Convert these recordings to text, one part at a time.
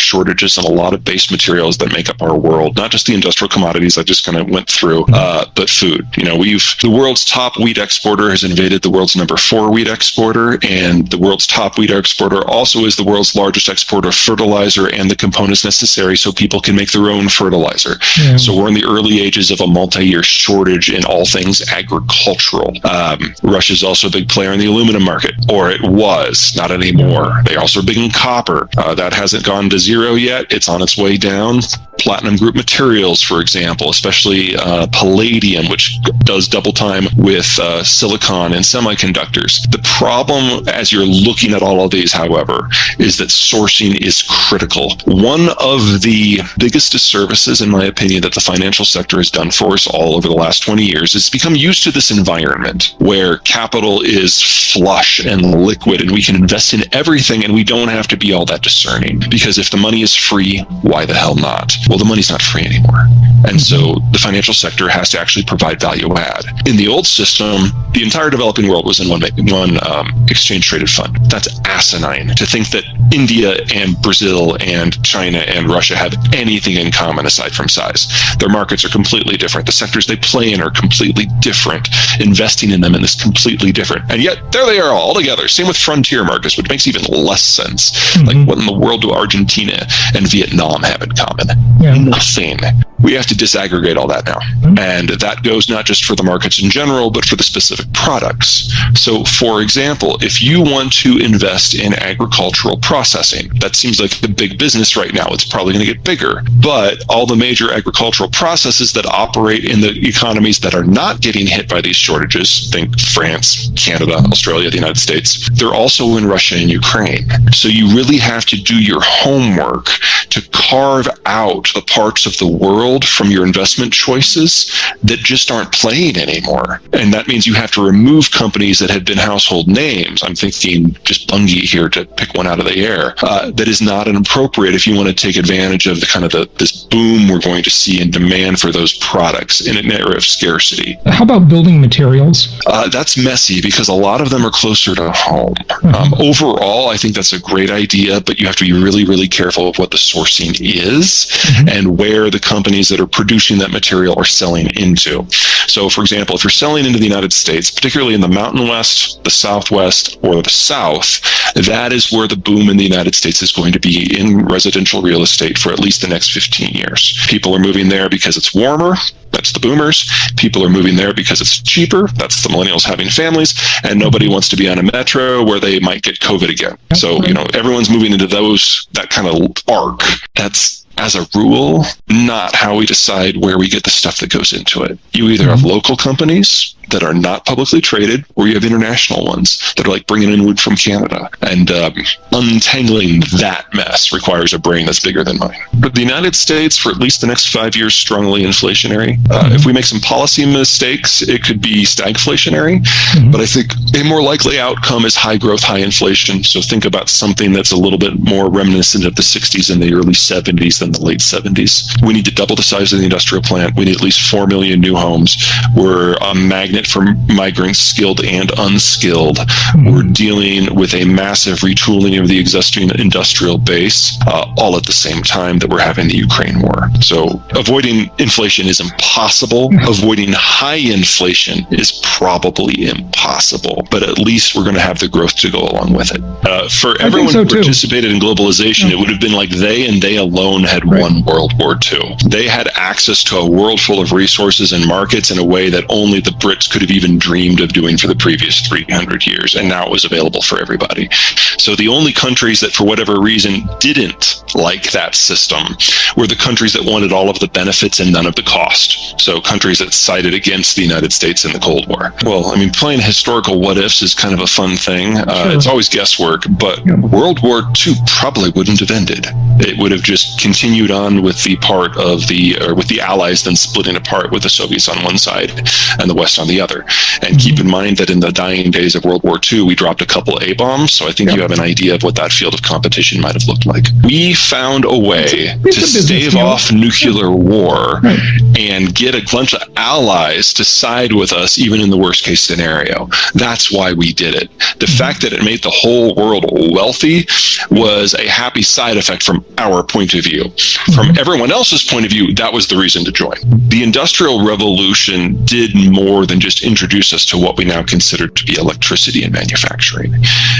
shortages in a lot of base materials that make up our world, not just the industrial commodities I just kind of went through, but food. The world's top wheat exporter has invaded the world's number 4 wheat exporter, and the world's top wheat exporter also is the world's largest exporter of fertilizer and the components necessary so people can make their own fertilizer. Yeah. So we're in the early ages of a multi-year shortage in all things agricultural. Russia's also a big player in the aluminum market, or it was, not anymore. They're also big in copper. That hasn't gone to zero yet. It's on its way down. Platinum group materials, for example, especially palladium, which does double time with silicon and semiconductors. The problem as you're looking at all of these, however, is that sourcing is critical. One of the biggest disservices, in my opinion, that the financial sector has done for us all over the last 20 years is become used to this environment where capital is flush and liquid and we can invest in everything and we don't have to be all that discerning. Because if the money is free, why the hell not? Well, the money's not free anymore. And so the financial sector has to actually provide value add. In the old system, the entire developing world was in one exchange traded fund. That's asinine to think that India and Brazil and China and Russia have anything in common aside from size. Their markets are completely different. The sectors they play in are completely different. Investing in them is completely different. And yet there they are all together. Same with frontier markets, which makes even less sense. Mm-hmm. Like what in the world do Argentina and Vietnam have in common? Yeah. Nothing. We have to disaggregate all that now. Mm-hmm. And that goes not just for the markets in general, but for the specific products. So, for example, if you want to invest in agricultural processing, that seems like a big business right now. It's probably going to get bigger. But all the major agricultural processes that operate in the economies that are not getting hit by these shortages, think France, Canada, Australia, the United States, they're also in Russia and Ukraine. So you really have to do your homework to carve out the parts of the world from your investment choices that just aren't playing anymore. And that means you have to remove companies that have been household names. I'm thinking just Bunge here to pick one out of the air. That is not inappropriate if you want to take advantage of this boom we're going to see in demand for those products in an era of scarcity. How about building materials? That's messy because a lot of them are closer to home. Mm-hmm. Overall, I think that's a great idea, but you have to be really, really careful of what the sourcing is mm-hmm. and where the companies that are producing that material are selling into. So, for example, if you're selling into the United States, particularly in the Mountain West, the Southwest, or the South, that is where the boom in the United States is going to be in residential real estate for at least the next 15 years. People are moving there because it's warmer. That's the boomers. People are moving there because it's cheaper. That's the millennials having families. And nobody wants to be on a metro where they might get COVID again. So, everyone's moving into that kind of arc. That's, as a rule, not how we decide where we get the stuff that goes into it. You either have local companies that are not publicly traded, or you have international ones that are like bringing in wood from Canada. And untangling that mess requires a brain that's bigger than mine. But the United States, for at least the next 5 years, strongly inflationary. If we make some policy mistakes, it could be stagflationary. Mm-hmm. But I think a more likely outcome is high growth, high inflation. So think about something that's a little bit more reminiscent of the 60s and the early 70s than the late 70s. We need to double the size of the industrial plant. We need at least 4 million new homes. We're a magnet for migrants, skilled and unskilled. Mm-hmm. We're dealing with a massive retooling of the existing industrial base, all at the same time that we're having the Ukraine war. So avoiding inflation is impossible. Mm-hmm. Avoiding high inflation is probably impossible. But at least we're going to have the growth to go along with it. For everyone who participated in globalization, it would have been like they and they alone had won World War II. They had access to a world full of resources and markets in a way that only the Brits could have even dreamed of doing for the previous 300 years, and now it was available for everybody. So the only countries that, for whatever reason, didn't like that system were the countries that wanted all of the benefits and none of the cost. So countries that sided against the United States in the Cold War. Well, I mean, playing historical what-ifs is kind of a fun thing. Sure. It's always guesswork, but World War II probably wouldn't have ended. It would have just continued on with the with the Allies then splitting apart with the Soviets on one side and the West on the other. And keep in mind that in the dying days of World War II, we dropped a couple A-bombs, so I think you have an idea of what that field of competition might have looked like. We found a way to stave off nuclear war and get a bunch of allies to side with us, even in the worst case scenario. That's why we did it. The fact that it made the whole world wealthy was a happy side effect from our point of view. From everyone else's point of view, that was the reason to join. The Industrial Revolution did more than just introduce us to what we now consider to be electricity in manufacturing.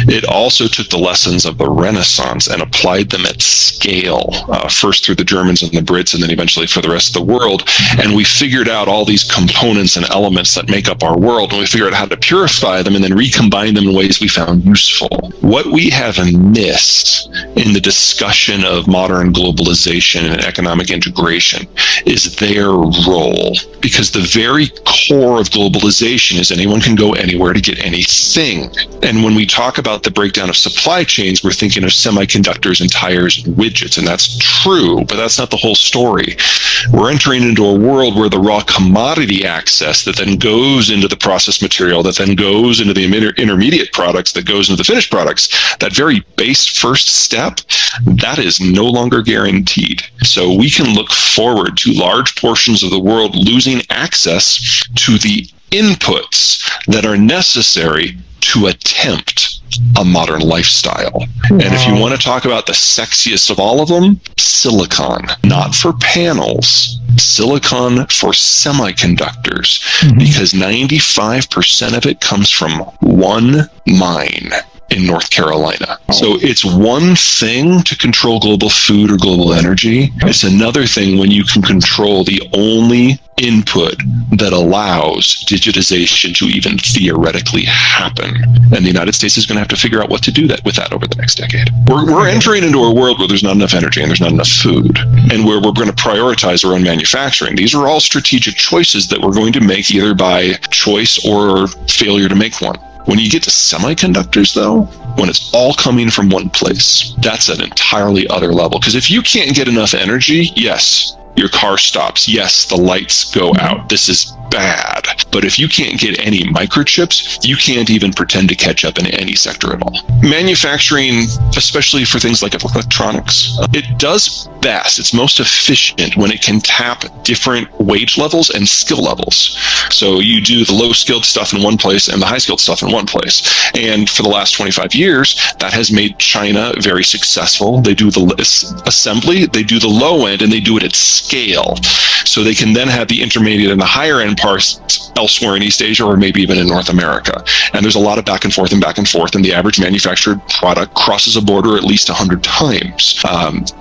It also took the lessons of the Renaissance and applied them at scale, first through the Germans and the Brits, and then eventually for the rest of the world. And we figured out all these components and elements that make up our world, and we figured out how to purify them and then recombine them in ways we found useful. What we have missed in the discussion of modern globalization and economic integration is their role, because the very core of globalization is anyone can go anywhere to get anything. And when we talk about the breakdown of supply chains, we're thinking of semiconductors and tires and widgets, and that's true, but that's not the whole story. We're entering into a world where the raw commodity access that then goes into the processed material, that then goes into the intermediate products, that goes into the finished products, that very base first step, that is no longer guaranteed. So we can look forward to large portions of the world losing access to the inputs that are necessary to attempt a modern lifestyle. Wow. And if you want to talk about the sexiest of all of them, silicon, not for panels, silicon for semiconductors, because 95% of it comes from one mine in North Carolina. So it's one thing to control global food or global energy. It's another thing when you can control the only input that allows digitization to even theoretically happen. And the United States is going to have to figure out what to do with that over the next decade. We're entering into a world where there's not enough energy and there's not enough food, and where we're going to prioritize our own manufacturing. These are all strategic choices that we're going to make either by choice or failure to make one. When you get to semiconductors, though, when it's all coming from one place, that's an entirely other level. Because if you can't get enough energy, yes, your car stops. Yes, the lights go out. This is bad. But if you can't get any microchips, you can't even pretend to catch up in any sector at all. Manufacturing, especially for things like electronics, it does best. It's most efficient when it can tap different wage levels and skill levels. So you do the low-skilled stuff in one place and the high-skilled stuff in one place. And for the last 25 years, that has made China very successful. They do the assembly, they do the low end, and they do it at scale. So they can then have the intermediate and the higher end parts elsewhere in East Asia or maybe even in North America. And there's a lot of back and forth, and the average manufactured product crosses a border at least 100 times.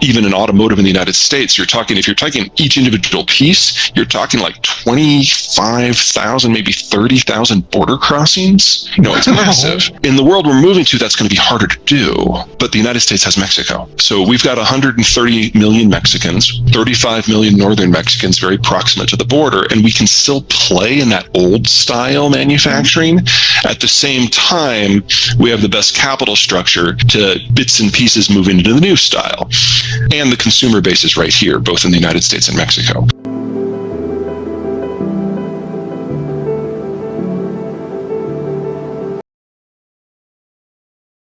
Even in automotive in the United States, if you're taking each individual piece, you're talking like 25,000, maybe 30,000 border crossings. It's massive. In the world we're moving to, that's going to be harder to do. But the United States has Mexico. So we've got 130 million Mexicans, 35 million northern Mexicans very proximate to the border, and we can still play in that old style manufacturing. At the same time, we have the best capital structure to bits and pieces moving into the new style. And the consumer base is right here, both in the United States and Mexico.